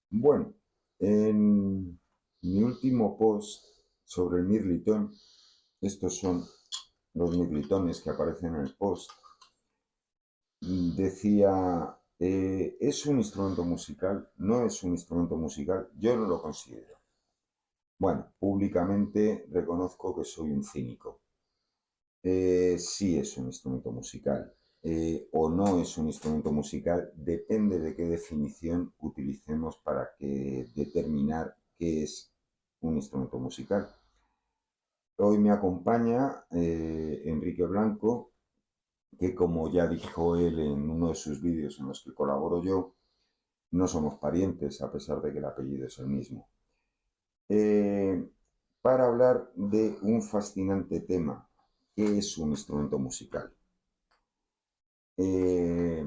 Bueno, en mi último post sobre el mirlitón, estos son los mirlitones que aparecen en el post, decía, ¿es un instrumento musical? ¿No es un instrumento musical? Yo no lo considero. Bueno, públicamente reconozco que soy un cínico. Sí es un instrumento musical, o no es un instrumento musical, depende de qué definición utilicemos para determinar qué es un instrumento musical. Hoy me acompaña Enrique Blanco, que como ya dijo él en uno de sus vídeos en los que colaboro yo, no somos parientes a pesar de que el apellido es el mismo. Eh, para hablar de un fascinante tema, ¿qué es un instrumento musical? Eh,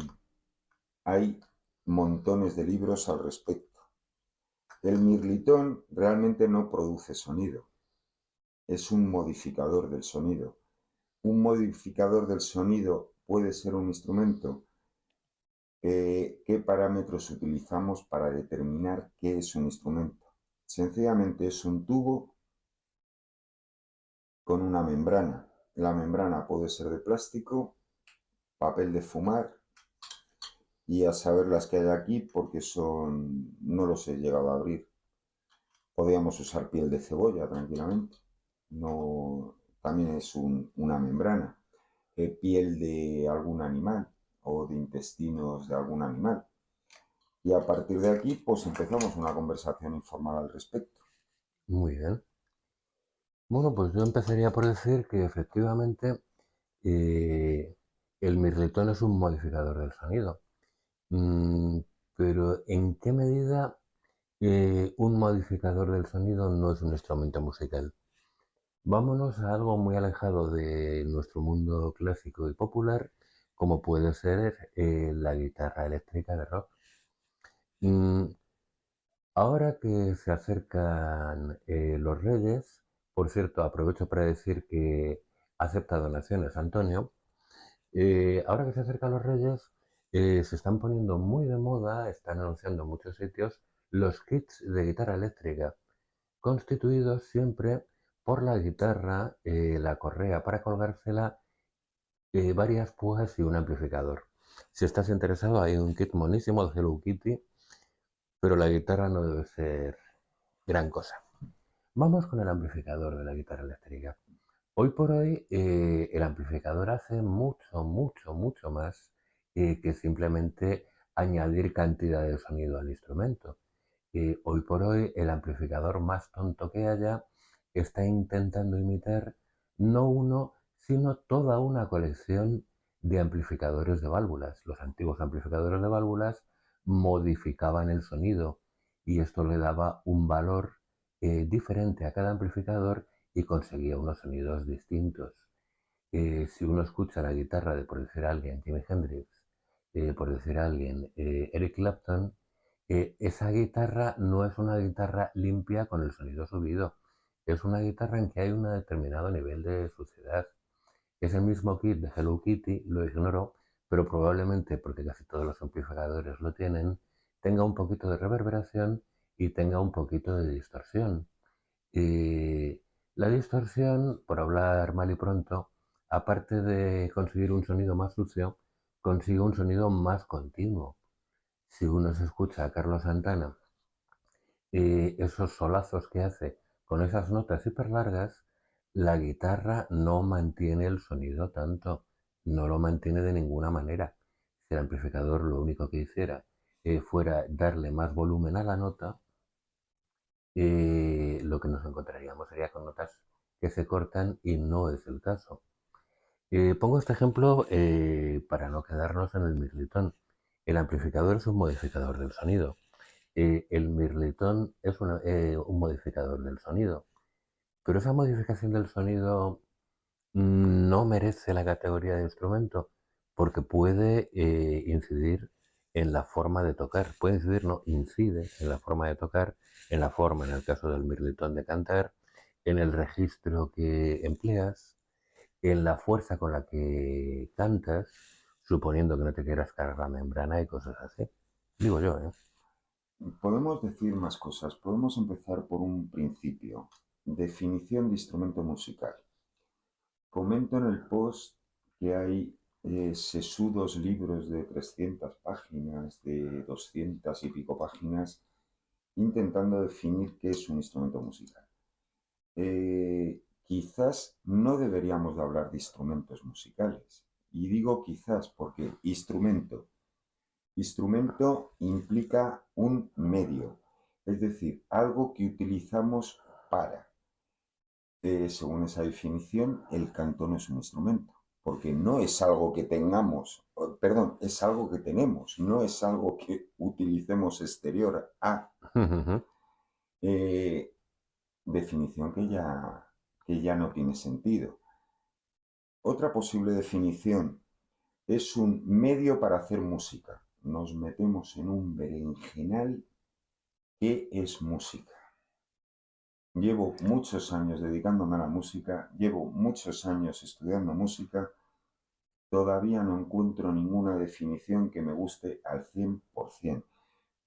Hay montones de libros al respecto. El mirlitón realmente no produce sonido, es un modificador del sonido. Un modificador del sonido puede ser un instrumento. ¿Qué parámetros utilizamos para determinar qué es un instrumento? Sencillamente es un tubo con una membrana. La membrana puede ser de plástico, papel de fumar, y a saber las que hay aquí porque no los he llegado a abrir. Podríamos usar piel de cebolla tranquilamente. No, también es una membrana. Piel de algún animal o de intestinos de algún animal. Y a partir de aquí, pues empezamos una conversación informal al respecto. Muy bien. Bueno, pues yo empezaría por decir que efectivamente eh, el mirlitón es un modificador del sonido. Mm, pero ¿en qué medida un modificador del sonido no es un instrumento musical? Vámonos a algo muy alejado de nuestro mundo clásico y popular, como puede ser la guitarra eléctrica de rock. Mm, Ahora que se acercan los Reyes, por cierto, aprovecho para decir que ha aceptado donaciones Antonio. Ahora que se acercan los Reyes, se están poniendo muy de moda, están anunciando en muchos sitios los kits de guitarra eléctrica, constituidos siempre por la guitarra, la correa para colgársela, varias púas y un amplificador. Si estás interesado, hay un kit monísimo de Hello Kitty, pero la guitarra no debe ser gran cosa. Vamos con el amplificador de la guitarra eléctrica. Hoy por hoy el amplificador hace mucho, mucho, mucho más que simplemente añadir cantidad de sonido al instrumento. Hoy por hoy el amplificador más tonto que haya está intentando imitar no uno, sino toda una colección de amplificadores de válvulas. Los antiguos amplificadores de válvulas modificaban el sonido y esto le daba un valor diferente a cada amplificador y conseguía unos sonidos distintos. Si uno escucha la guitarra de, por decir a alguien, Jimi Hendrix, por decir a alguien, Eric Clapton, esa guitarra no es una guitarra limpia con el sonido subido, es una guitarra en que hay un determinado nivel de suciedad. Es el mismo kit de Hello Kitty, lo ignoro, pero probablemente porque casi todos los amplificadores lo tienen, tenga un poquito de reverberación y tenga un poquito de distorsión. Y la distorsión, por hablar mal y pronto, aparte de conseguir un sonido más sucio, consigue un sonido más continuo. Si uno se escucha a Carlos Santana, esos solazos que hace con esas notas hiper largas, la guitarra no mantiene el sonido tanto, no lo mantiene de ninguna manera. Si el amplificador lo único que hiciera fuera darle más volumen a la nota, lo que nos encontraríamos sería con notas que se cortan y no es el caso. Pongo este ejemplo para no quedarnos en el mirlitón. El amplificador es un modificador del sonido. El mirlitón es un modificador del sonido. Pero esa modificación del sonido no merece la categoría de instrumento porque puede incidir en la forma de tocar. Puede incidir, no, incide en la forma de tocar, en la forma, en el caso del mirlitón, de cantar, en el registro que empleas en la fuerza con la que cantas, suponiendo que no te quieras cargar la membrana y cosas así. Digo yo, ¿eh? Podemos decir más cosas. Podemos empezar por un principio. Definición de instrumento musical. Comento en el post que hay sesudos libros de 300 páginas, de 200 y pico páginas, intentando definir qué es un instrumento musical. Quizás no deberíamos de hablar de instrumentos musicales. Y digo quizás porque instrumento implica un medio, es decir, algo que utilizamos para. Según esa definición, el canto no es un instrumento, porque no es algo que tengamos, perdón, es algo que tenemos, no es algo que utilicemos exterior a. Eh, Definición que ya no tiene sentido. Otra posible definición es un medio para hacer música. Nos metemos en un berenjenal. ¿Qué es música? Llevo muchos años dedicándome a la música, llevo muchos años estudiando música, todavía no encuentro ninguna definición que me guste al 100%.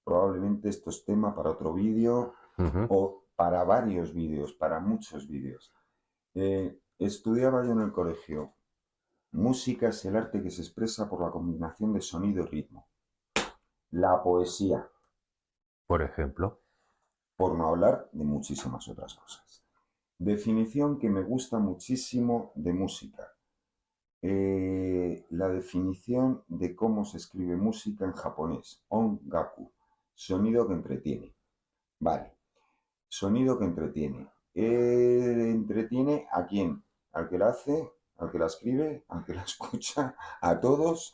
Probablemente esto es tema para otro vídeo o para varios vídeos, para muchos vídeos. Estudiaba yo en el colegio. Música es el arte que se expresa por la combinación de sonido y ritmo. La poesía, Por ejemplo. por no hablar de muchísimas otras cosas. Definición que me gusta muchísimo de música. La definición de cómo se escribe música en japonés. Ongaku. Sonido que entretiene. Vale. Sonido que entretiene. ¿Entretiene a quién? ¿Al que la hace? ¿Al que la escribe? ¿Al que la escucha? ¿A todos?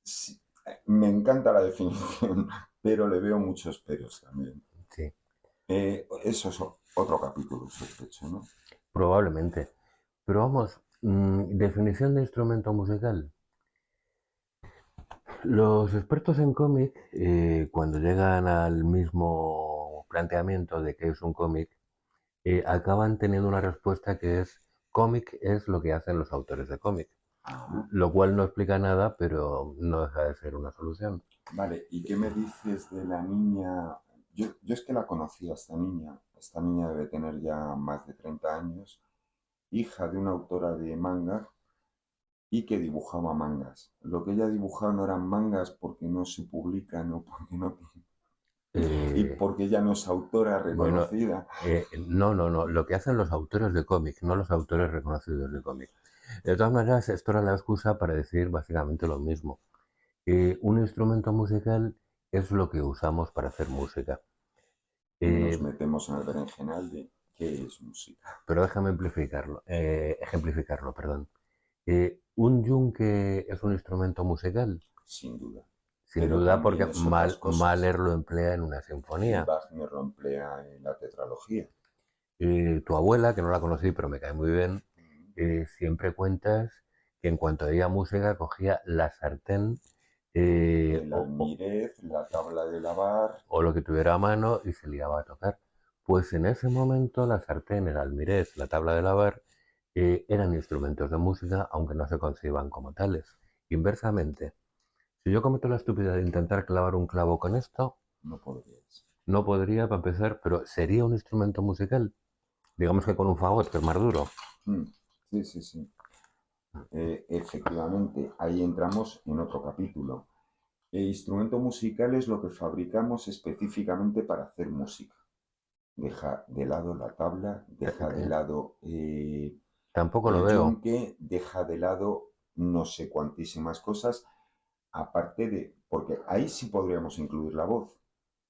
Sí, me encanta la definición, pero le veo muchos peros también. Sí, Eso es otro capítulo, sospecho, ¿no? probablemente. Pero vamos, definición de instrumento musical. Los expertos en cómic, cuando llegan al mismo planteamiento de qué es un cómic, acaban teniendo una respuesta que es cómic es lo que hacen los autores de cómic. Ah, Lo cual no explica nada, pero no deja de ser una solución. vale, ¿y qué me dices de la niña? Yo es que la conocí a esta niña. Esta niña debe tener ya más de 30 años, hija de una autora de manga y que dibujaba mangas. Lo que ella dibujaba no eran mangas porque no se publican o porque no... y Eh, porque ella no es autora bueno, reconocida. no, no, no. Lo que hacen los autores de cómic, no los autores reconocidos de cómic. De todas maneras, esto era la excusa para decir básicamente lo mismo. Un instrumento musical es lo que usamos para hacer música. Y nos Eh, metemos en el berenjenal de qué es música, pero déjame ejemplificarlo, perdón. ¿Un yunque es un instrumento musical? sin duda. Sin Pero duda también porque es otras cosas. Mahler lo emplea en una Y sinfonía. Wagner lo emplea en la tetralogía. Tu abuela, que no la conocí pero me cae muy bien, siempre cuentas que en cuanto oía música cogía la sartén eh, El o, o- almirez, la tabla de lavar. o lo que tuviera a mano y se liaba a tocar. Pues en ese momento la sartén, el almirez, la tabla de lavar eran instrumentos de música, aunque no se conciban como tales. Inversamente, si yo cometo la estupidez de intentar clavar un clavo con esto, No podrías. no podría para empezar, pero sería un instrumento musical. Digamos que con un fagot, que es más duro. Mm, sí, sí, sí. Efectivamente, ahí entramos en otro capítulo. El instrumento musical es lo que fabricamos específicamente para hacer música. Deja de lado la tabla, deja de lado Tampoco lo el veo. yunque, deja de lado no sé cuantísimas cosas, aparte de, porque ahí sí podríamos incluir la voz,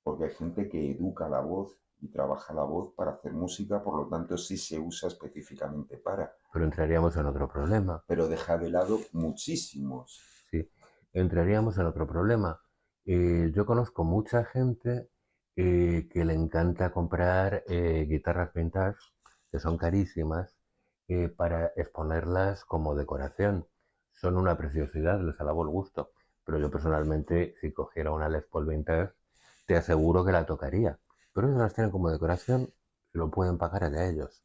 porque hay gente que educa la voz y trabaja la voz para hacer música, por lo tanto sí se usa específicamente para, Pero entraríamos en otro problema. pero deja de lado muchísimos. Sí, entraríamos en otro problema. Yo conozco mucha gente que le encanta comprar guitarras vintage, que son carísimas, para exponerlas como decoración. Son una preciosidad, les alabo el gusto. Pero yo personalmente, si cogiera una Les Paul vintage, te aseguro que la tocaría. Pero ellos las tienen como decoración, lo pueden pagar allá ellos.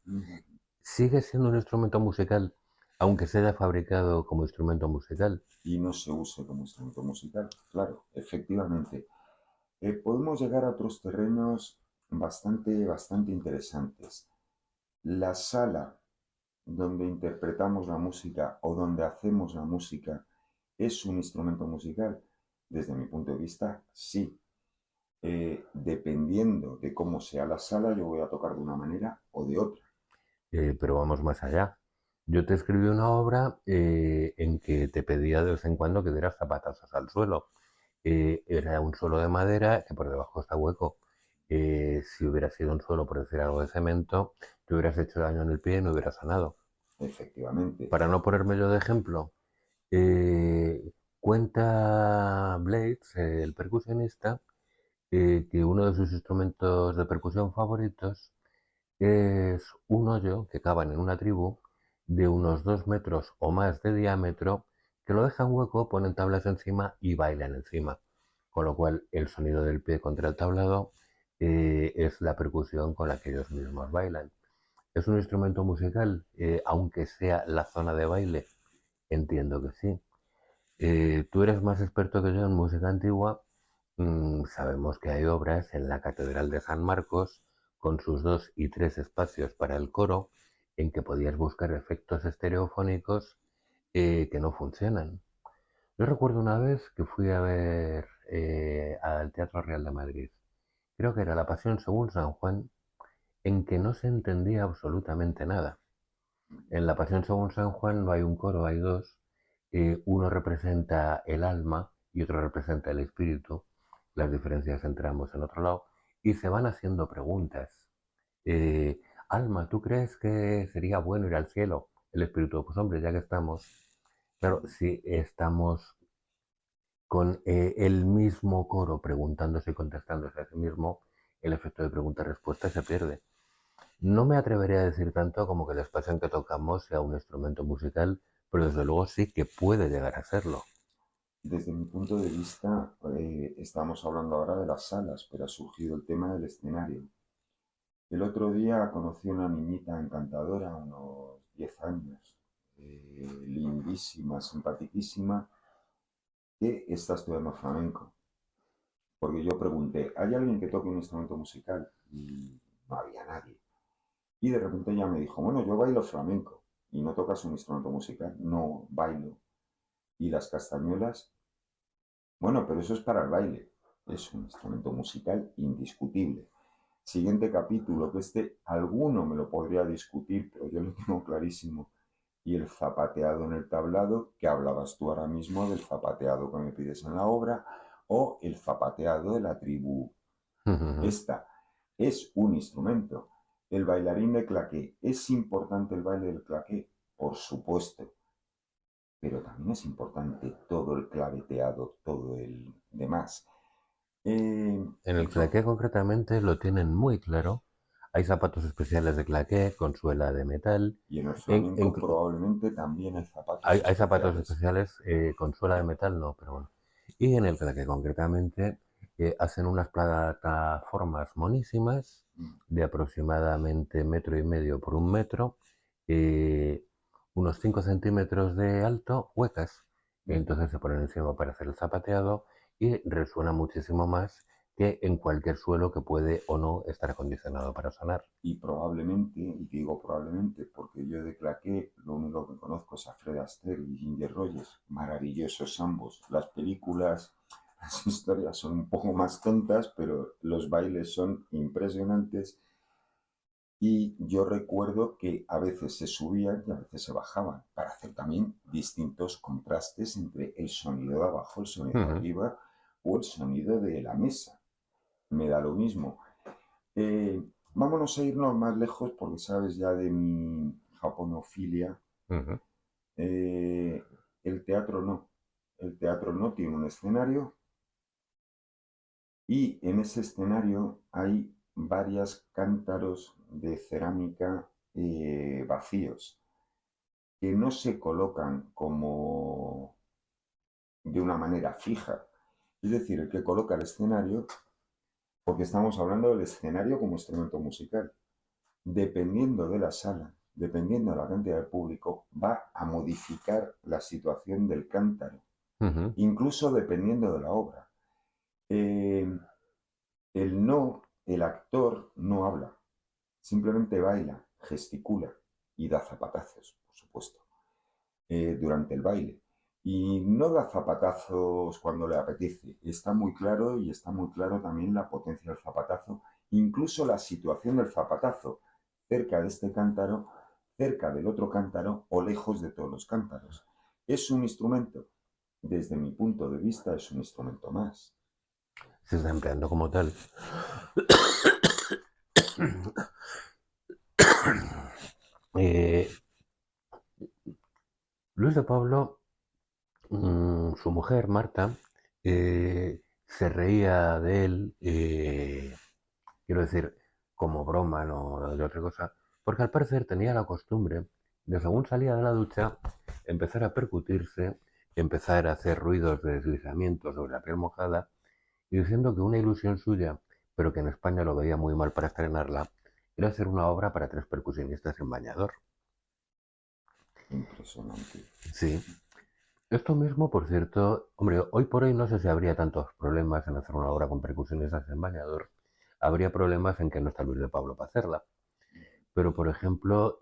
sigue siendo un instrumento musical, aunque se haya fabricado como instrumento musical. y no se use como instrumento musical. Claro, efectivamente. Podemos llegar a otros terrenos bastante interesantes. La sala donde interpretamos la música o donde hacemos la música es un instrumento musical. Desde mi punto de vista, sí. Dependiendo de cómo sea la sala, yo voy a tocar de una manera o de otra. Pero vamos más allá. Yo te escribí una obra en que te pedía de vez en cuando que dieras zapatazos al suelo. Era un suelo de madera que por debajo está hueco. Si hubiera sido un suelo, por decir algo, de cemento, te hubieras hecho daño en el pie y no hubieras sanado. Efectivamente. Para no ponerme yo de ejemplo, eh, cuenta Blades, el percusionista, que uno de sus instrumentos de percusión favoritos es un hoyo que cavan en una tribu de unos 2 metros o más de diámetro, que lo dejan hueco, ponen tablas encima y bailan encima. Con lo cual el sonido del pie contra el tablado es la percusión con la que ellos mismos bailan. ¿Es un instrumento musical, aunque sea la zona de baile? Entiendo que sí. Tú eres más experto que yo en música antigua. Sabemos que hay obras en la Catedral de San Marcos con sus 2 y 3 espacios para el coro en que podías buscar efectos estereofónicos que no funcionan. Yo recuerdo una vez que fui a ver al Teatro Real de Madrid. Creo que era La Pasión según San Juan, en que no se entendía absolutamente nada. En la Pasión según San Juan no hay un coro, hay dos. Uno representa el alma y otro representa el espíritu. Las diferencias entre ambos en otro lado. Y se van haciendo preguntas. Eh, Alma, ¿tú crees que sería bueno ir al cielo? El espíritu, pues hombre, ya que estamos. Claro, si estamos con el mismo coro preguntándose y contestándose a sí mismo, el efecto de pregunta-respuesta se pierde. No me atrevería a decir tanto como que el espacio en que tocamos sea un instrumento musical, pero desde luego sí que puede llegar a serlo. Desde mi punto de vista, estamos hablando ahora de las salas, pero ha surgido el tema del escenario. El otro día conocí una niñita encantadora, unos 10 años, lindísima, simpaticísima, que está estudiando flamenco. Porque yo pregunté, ¿hay alguien que toque un instrumento musical? Y no había nadie. Y de repente ella me dijo, bueno, yo bailo flamenco. ¿Y no tocas un instrumento musical? No, bailo. ¿Y las castañuelas? Bueno, pero eso es para el baile. Es un instrumento musical indiscutible. Siguiente capítulo, que alguno me lo podría discutir, pero yo lo tengo clarísimo. Y el zapateado en el tablado, que hablabas tú ahora mismo del zapateado que me pides en la obra, o el zapateado de la tribu. Esta es un instrumento. El bailarín de claqué. ¿Es importante el baile del claqué? Por supuesto. Pero también es importante todo el claveteado, todo el demás. En el Y to- claqué concretamente lo tienen muy claro. Hay zapatos especiales de claqué con suela de metal. y en el En- flamenco en- probablemente también hay zapatos hay zapatos especiales. especiales con suela de metal, no, pero bueno. Y en el claqué concretamente hacen unas plataformas monísimas Mm. de aproximadamente 1,5 metros por 1 metro, eh, unos 5 centímetros de alto, huecas. Y Mm. entonces se ponen encima para hacer el zapateado y resuena muchísimo más que en cualquier suelo que puede o no estar acondicionado para sonar. Y probablemente, y digo probablemente, porque yo de claqué lo único que conozco es a Fred Astaire y Ginger Rogers, maravillosos ambos. Las películas, las historias son un poco más tontas, pero los bailes son impresionantes. Y yo recuerdo que a veces se subían y a veces se bajaban para hacer también distintos contrastes entre el sonido de abajo, el sonido de Ujú. arriba o el sonido de la mesa. Me da lo mismo. Vámonos a irnos más lejos porque sabes ya de mi japonofilia. Ujú. Eh, el teatro no. El teatro no tiene un escenario y en ese escenario hay varios cántaros de cerámica vacíos que no se colocan como de una manera fija. Es decir, el que coloca el escenario, porque estamos hablando del escenario como instrumento musical, dependiendo de la sala. dependiendo de la cantidad de público, va a modificar la situación del cántaro, Ujú. incluso dependiendo de la obra. Eh, el actor no habla, simplemente baila, gesticula y da zapatazos, por supuesto, durante el baile. Y no da zapatazos cuando le apetece. Está muy claro y está muy claro también la potencia del zapatazo, incluso la situación del zapatazo, cerca de este cántaro, cerca del otro cántaro o lejos de todos los cántaros. Es un instrumento, desde mi punto de vista, es un instrumento más. Se está empleando como tal. Eh, Luis de Pablo, su mujer, Marta, se reía de él, quiero decir, como broma, no de otra cosa, porque al parecer tenía la costumbre de, según salía de la ducha, empezar a percutirse, empezar a hacer ruidos de deslizamiento sobre la piel mojada, y diciendo que una ilusión suya, pero que en España lo veía muy mal para estrenarla, era hacer una obra para tres percusionistas en bañador. Impresionante. Sí. Esto mismo, por cierto, hombre, hoy por hoy no sé si habría tantos problemas en hacer una obra con percusionistas en bañador. Habría problemas en que no está Luis de Pablo para hacerla. Pero, por ejemplo,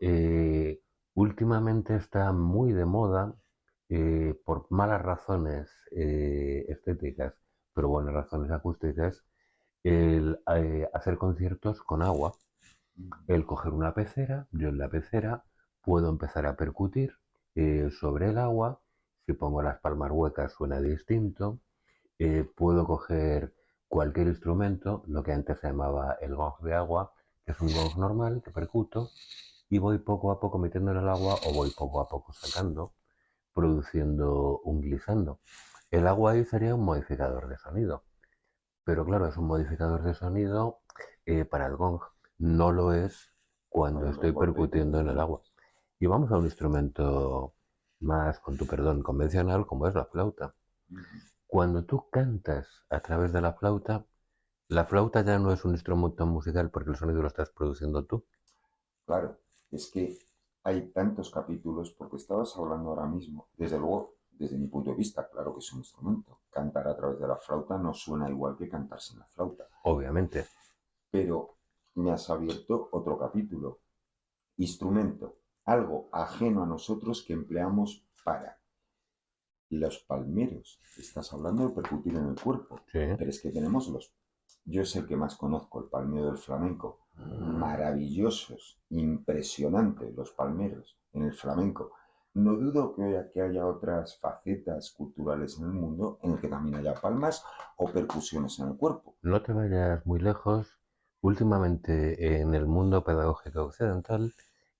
últimamente está muy de moda, por malas razones estéticas, pero buenas razones acústicas, el hacer conciertos con agua. El coger una pecera, yo en la pecera puedo empezar a percutir sobre el agua. Si pongo las palmas huecas suena distinto. Puedo coger cualquier instrumento, lo que antes se llamaba el gong de agua, que es un gong normal que percuto, y voy poco a poco metiendo en el agua o voy poco a poco sacando, produciendo un glissando. El agua ahí sería un modificador de sonido, pero claro, es un modificador de sonido para el gong, no lo es cuando Para los estoy golpes percutiendo en el agua. contundentes. Y vamos a un instrumento más, con tu perdón, convencional, como es la flauta. Cuando tú cantas a través de la flauta ya no es un instrumento musical porque el sonido lo estás produciendo tú. Claro, es que hay tantos capítulos, porque estabas hablando ahora mismo, desde luego, desde mi punto de vista, claro que es un instrumento. Cantar a través de la flauta no suena igual que cantar sin la flauta. Obviamente. Pero me has abierto otro capítulo. Instrumento, algo ajeno a nosotros que empleamos para los palmeros. Estás hablando de percutir en el cuerpo, Sí. pero es que tenemos los... Yo es el que más conozco, el palmero del flamenco. Maravillosos, impresionantes los palmeros en el flamenco. No dudo que haya otras facetas culturales en el mundo en el que también haya palmas o percusiones en el cuerpo. No te vayas muy lejos. Últimamente en el mundo pedagógico occidental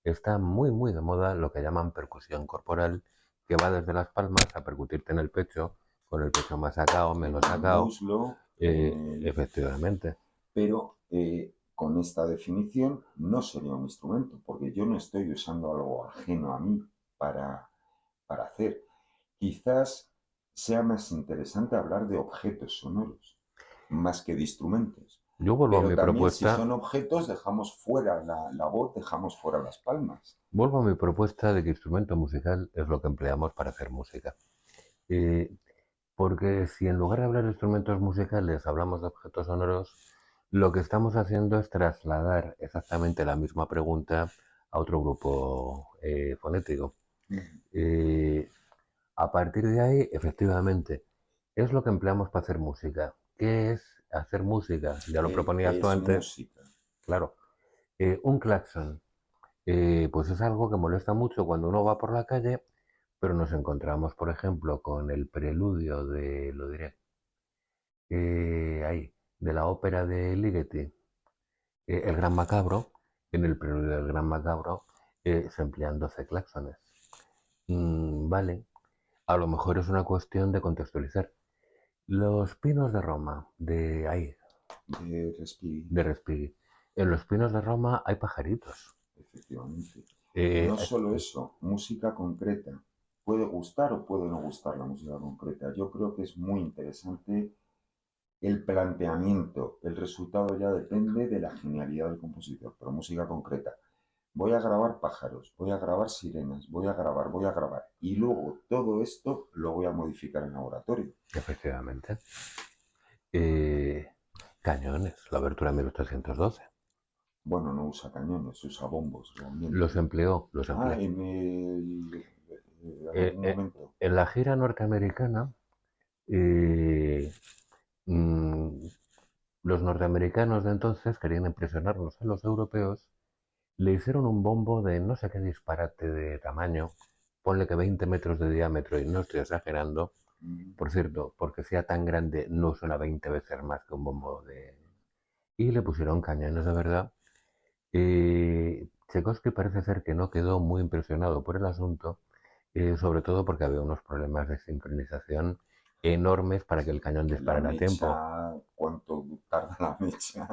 está muy muy de moda lo que llaman percusión corporal, que va desde las palmas a percutirte en el pecho, con el pecho más sacado, En menos el sacado. muslo, en el... Efectivamente. Pero con esta definición no sería un instrumento, porque yo no estoy usando algo ajeno a mí para, para hacer. Quizás sea más interesante hablar de objetos sonoros, más que de instrumentos. Yo vuelvo a Pero mi también si propuesta, son objetos, dejamos fuera la voz, dejamos fuera las palmas. vuelvo a mi propuesta de que instrumento musical es lo que empleamos para hacer música. Eh, Porque si en lugar de hablar de instrumentos musicales hablamos de objetos sonoros, lo que estamos haciendo es trasladar exactamente la misma pregunta a otro grupo fonético. Eh, a partir de ahí, efectivamente, es lo que empleamos para hacer música. ¿Qué es hacer música? Ya lo ¿Qué proponías tú es antes, música? claro. Un claxon, pues es algo que molesta mucho cuando uno va por la calle, pero nos encontramos, por ejemplo, con el preludio de, lo diré, ahí, de la ópera de Ligeti, El Gran Macabro. En el preludio del Gran Macabro se emplean 12 claxones. Vale, a lo mejor es una cuestión de contextualizar. Los pinos de Roma, de ahí, De respirar, de Respighi. En los pinos de Roma hay pajaritos. efectivamente. Y Eh, no solo eso, música concreta. Puede gustar o puede no gustar la música concreta. Yo creo que es muy interesante el planteamiento. El resultado ya depende de la genialidad del compositor, pero música concreta. voy a grabar pájaros, voy a grabar sirenas, voy a grabar. Y luego todo esto lo voy a modificar en laboratorio. Efectivamente. Eh, Cañones, la abertura 1812. Bueno, no usa cañones, usa bombos realmente. Los empleó, los Ah, empleó. en Eh, algún eh, momento. en la gira norteamericana, eh, mm, los norteamericanos de entonces querían impresionarnos a los europeos, le hicieron un bombo de no sé qué disparate de tamaño, ponle que 20 metros de diámetro y no estoy exagerando. Mm, Por cierto, porque sea tan grande no suena 20 veces más que un bombo de... Y le pusieron cañones de verdad. Tchaikovsky parece ser que no quedó muy impresionado por el asunto, sobre todo porque había unos problemas de sincronización enormes para que el cañón La disparara a tiempo. mecha, cuánto tarda la mecha,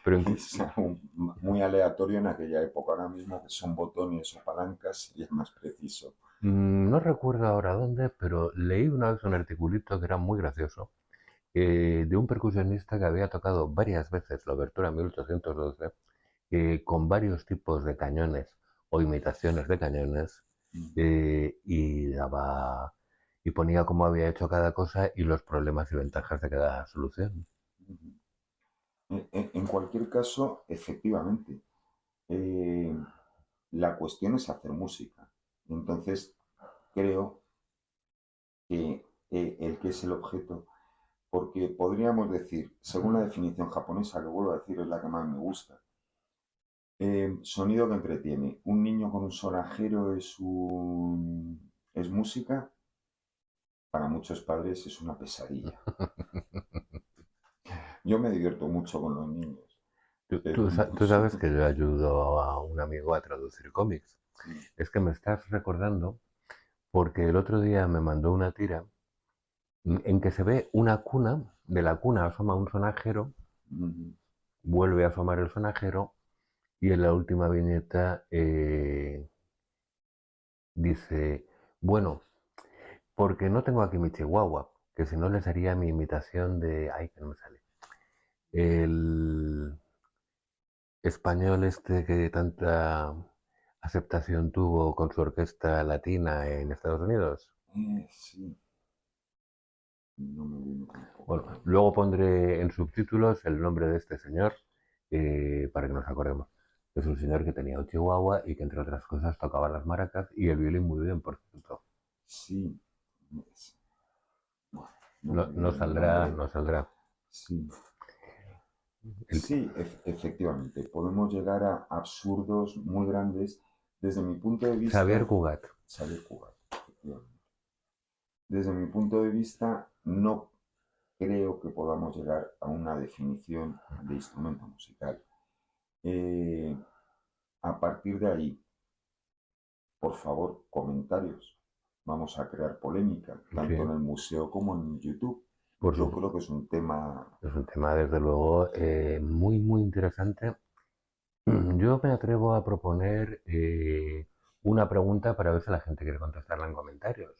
Pero es algo muy aleatorio en aquella época. Ahora mismo que son botones o palancas sería más preciso. no recuerdo ahora dónde, pero leí una vez un articulito que era muy gracioso, de un percusionista que había tocado varias veces la obertura 1812 con varios tipos de cañones o imitaciones de cañones Mm, y daba y ponía cómo había hecho cada cosa y los problemas y ventajas de cada solución. mm. En cualquier caso, efectivamente, eh, la cuestión es hacer música. Entonces, creo que el que es el objeto, porque podríamos decir, según la definición japonesa, que vuelvo a decir es la que más me gusta, sonido que entretiene. Un niño con un sonajero es música, para muchos padres es una pesadilla. Yo me divierto mucho con los niños, pero Tú sabes que yo ayudo a un amigo a traducir cómics. sí. Es que me estás recordando porque el otro día me mandó una tira en que se ve una cuna, de la cuna asoma un sonajero, Ujú. vuelve a asomar el sonajero y en la última viñeta dice, bueno, porque no tengo aquí mi chihuahua, que si no les haría mi imitación de, ay, que no me sale, el español este que tanta aceptación tuvo con su orquesta latina en Estados Unidos. Sí, no me viene tampoco Bueno, ahora. luego pondré en subtítulos el nombre de este señor para que nos acordemos. Es un señor que tenía un chihuahua y que entre otras cosas tocaba las maracas y el violín muy bien, por cierto. Sí, es- bueno, no No, me no viene el saldrá, nombre. no saldrá. Sí, El, sí, efectivamente, podemos llegar a absurdos muy grandes desde mi punto de Xavier vista, Cugat. salir jugar, efectivamente. Desde mi punto de vista, no creo que podamos llegar a una definición de instrumento musical. Eh, a partir de ahí, por favor, comentarios. Vamos a crear polémica, tanto en Sí, el museo como en YouTube. por Yo supuesto. creo que es un tema, Es un tema, desde luego, muy, muy interesante. Yo me atrevo a proponer una pregunta para ver si la gente quiere contestarla en comentarios.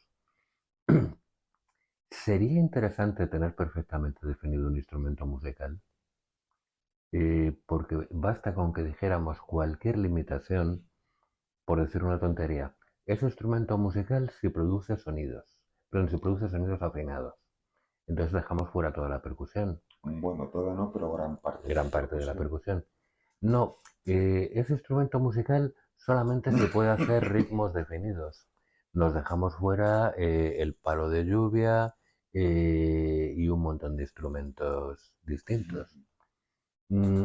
¿Sería interesante tener perfectamente definido un instrumento musical? Porque basta con que dijéramos cualquier limitación, por decir una tontería. Es instrumento musical si produce sonidos, pero si produce sonidos afinados. Entonces dejamos fuera toda la percusión, bueno, toda no, pero gran parte de gran la parte de la percusión. percusión. No, ese instrumento musical solamente se puede hacer ritmos definidos. Nos dejamos fuera el palo de lluvia y un montón de instrumentos distintos. Mm,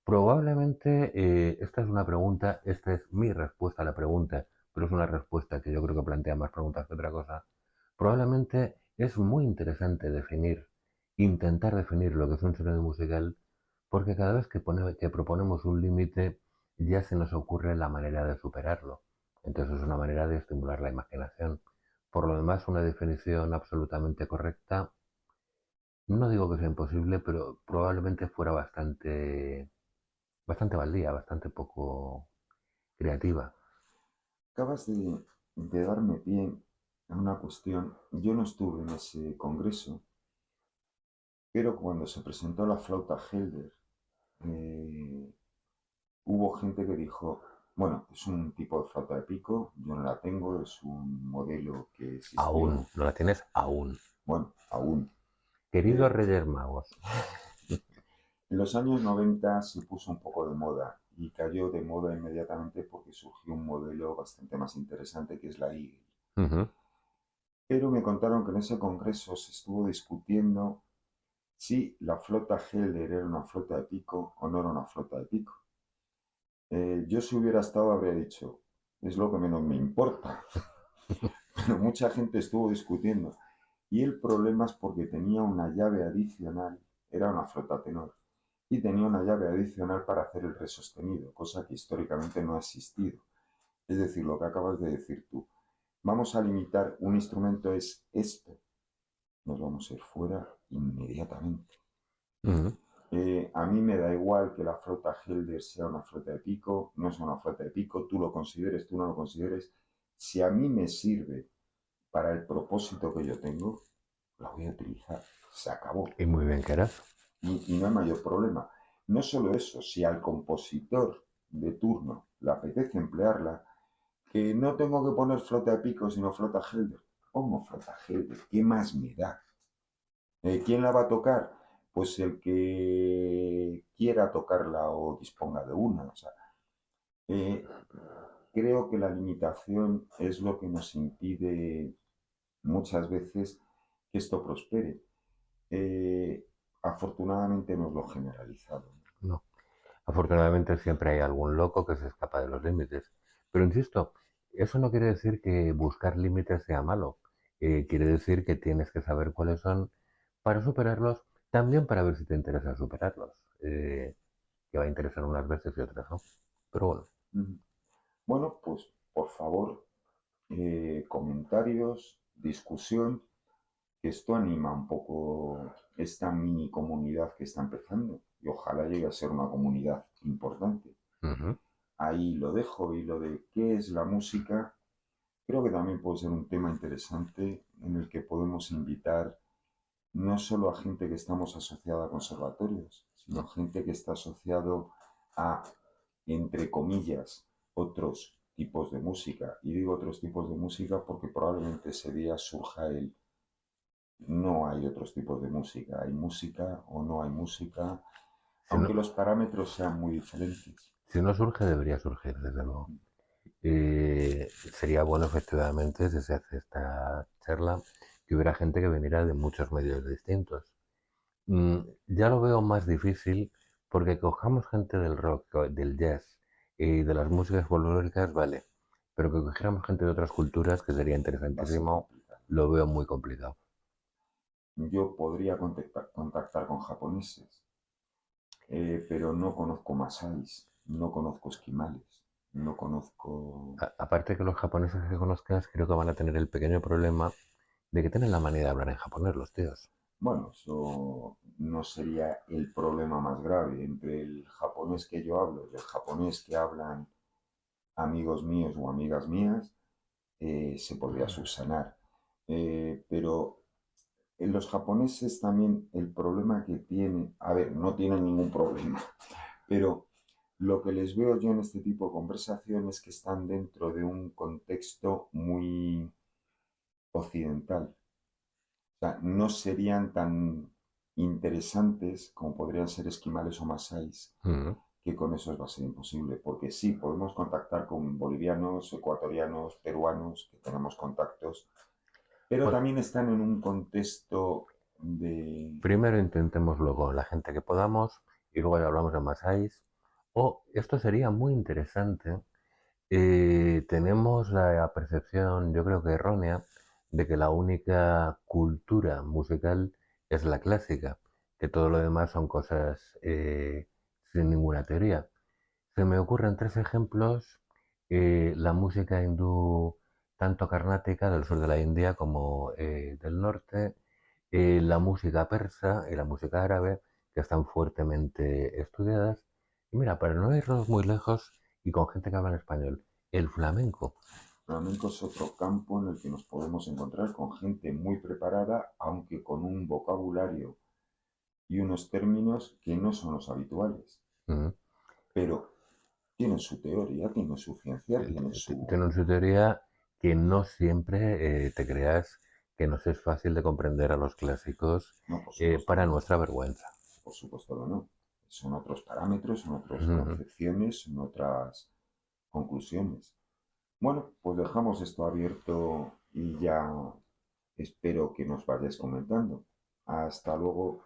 Probablemente esta es una pregunta, esta es mi respuesta a la pregunta, pero es una respuesta que yo creo que plantea más preguntas que otra cosa. Probablemente es muy interesante definir, intentar definir lo que es un sonido musical, porque cada vez que proponemos un límite ya se nos ocurre la manera de superarlo. Entonces es una manera de estimular la imaginación. Por lo demás, una definición absolutamente correcta, no digo que sea imposible, pero probablemente fuera bastante baldía, bastante poco creativa. Acabas de darme pie a una cuestión. Yo no estuve en ese congreso, pero cuando se presentó la flauta Helder, hubo gente que dijo, Bueno, es un tipo de flauta de pico, yo no la tengo, es un modelo que existió, Aún, no la tienes aún. bueno, aún. Queridos eh, Reyes Magos. en los años 90 se puso un poco de moda y cayó de moda inmediatamente porque surgió un modelo bastante más interesante que es la Eagle. Ujú, Pero me contaron que en ese congreso se estuvo discutiendo si la flota Helder era una flota de pico o no era una flota de pico. Yo si hubiera estado habría dicho, es lo que menos me importa, pero mucha gente estuvo discutiendo. Y el problema es porque tenía una llave adicional, era una flota tenor, y tenía una llave adicional para hacer el re sostenido, cosa que históricamente no ha existido. Es decir, lo que acabas de decir tú. Vamos a limitar un instrumento es esto, nos vamos a ir fuera inmediatamente. ujú. A mí me da igual que la flota Helder sea una flota de pico, no sea una flota de pico, tú lo consideres, tú no lo consideres. Si a mí me sirve para el propósito que yo tengo, la voy a utilizar. Se acabó. Y muy bien que eras. Y no hay mayor problema. No solo eso, si al compositor de turno le apetece emplearla, que no tengo que poner flota de pico, sino flota Helder. Pongo flota Helder, ¿qué más me da? ¿Quién la va a tocar? Pues el que quiera tocarla o disponga de una. O sea, eh, creo que la limitación es lo que nos impide muchas veces que esto prospere. Eh, Afortunadamente no es lo generalizado. No. Afortunadamente siempre hay algún loco que se escapa de los límites. Pero insisto, eso no quiere decir que buscar límites sea malo. Quiere decir que tienes que saber cuáles son para superarlos, también para ver si te interesa superarlos. Que va a interesar unas veces y otras no. Pero bueno. ¿No? Bueno, pues por favor, comentarios, discusión, que esto anima un poco esta mini comunidad que está empezando y ojalá llegue a ser una comunidad importante. Ujú. Ahí lo dejo y lo de qué es la música, creo que también puede ser un tema interesante en el que podemos invitar no solo a gente que estamos asociada a conservatorios, sino gente que está asociado a, entre comillas, otros tipos de música. Y digo otros tipos de música porque probablemente ese día surja el no hay otros tipos de música, hay música o no hay música, Si no, aunque los parámetros sean muy diferentes. si no surge, debería surgir, desde luego. Sería bueno, efectivamente, si se hace esta charla, que hubiera gente que viniera de muchos medios distintos. Ya lo veo más difícil porque cojamos gente del rock, del jazz y de las músicas folclóricas, vale, pero que cogiéramos gente de otras culturas, que sería Va a ser interesantísimo, complicado. lo veo muy complicado. Yo podría contactar con japoneses, pero no conozco masáis, no conozco esquimales, no conozco. Aparte que los japoneses que conozcas, creo que van a tener el pequeño problema de que tienen la manera de hablar en japonés los tíos. Bueno, eso no sería el problema más grave. Entre el japonés que yo hablo y el japonés que hablan amigos míos o amigas mías, se podría subsanar. Pero en los japoneses también el problema que tienen, a ver, no tienen ningún problema, pero lo que les veo yo en este tipo de conversaciones es que están dentro de un contexto muy occidental. O sea, no serían tan interesantes como podrían ser esquimales o masáis, Mm. que con esos va a ser imposible, porque sí, podemos contactar con bolivianos, ecuatorianos, peruanos, que tenemos contactos, pero Bueno, también están en un contexto de. primero intentémoslo con la gente que podamos y luego ya hablamos de Masáis. O esto sería muy interesante. Tenemos la percepción, yo creo que errónea, de que la única cultura musical es la clásica, que todo lo demás son cosas sin ninguna teoría. Se me ocurren tres ejemplos: la música hindú, tanto carnática del sur de la India como del norte, la música persa y la música árabe, que están fuertemente estudiadas. Y mira, para no irnos muy lejos y con gente que habla en español, el flamenco. Flamenco es otro campo en el que nos podemos encontrar con gente muy preparada, aunque con un vocabulario y unos términos que no son los habituales. Mm. Pero Tienen su teoría, tienen su ciencia, tienen su... Tienen su teoría que no siempre te creas que nos es fácil de comprender a los clásicos No, por supuesto que para no. nuestra vergüenza. Por supuesto que no. Son otros parámetros, son otras Ujú. concepciones, son otras conclusiones. Bueno, pues dejamos esto abierto y ya espero que nos vayáis comentando. Hasta luego.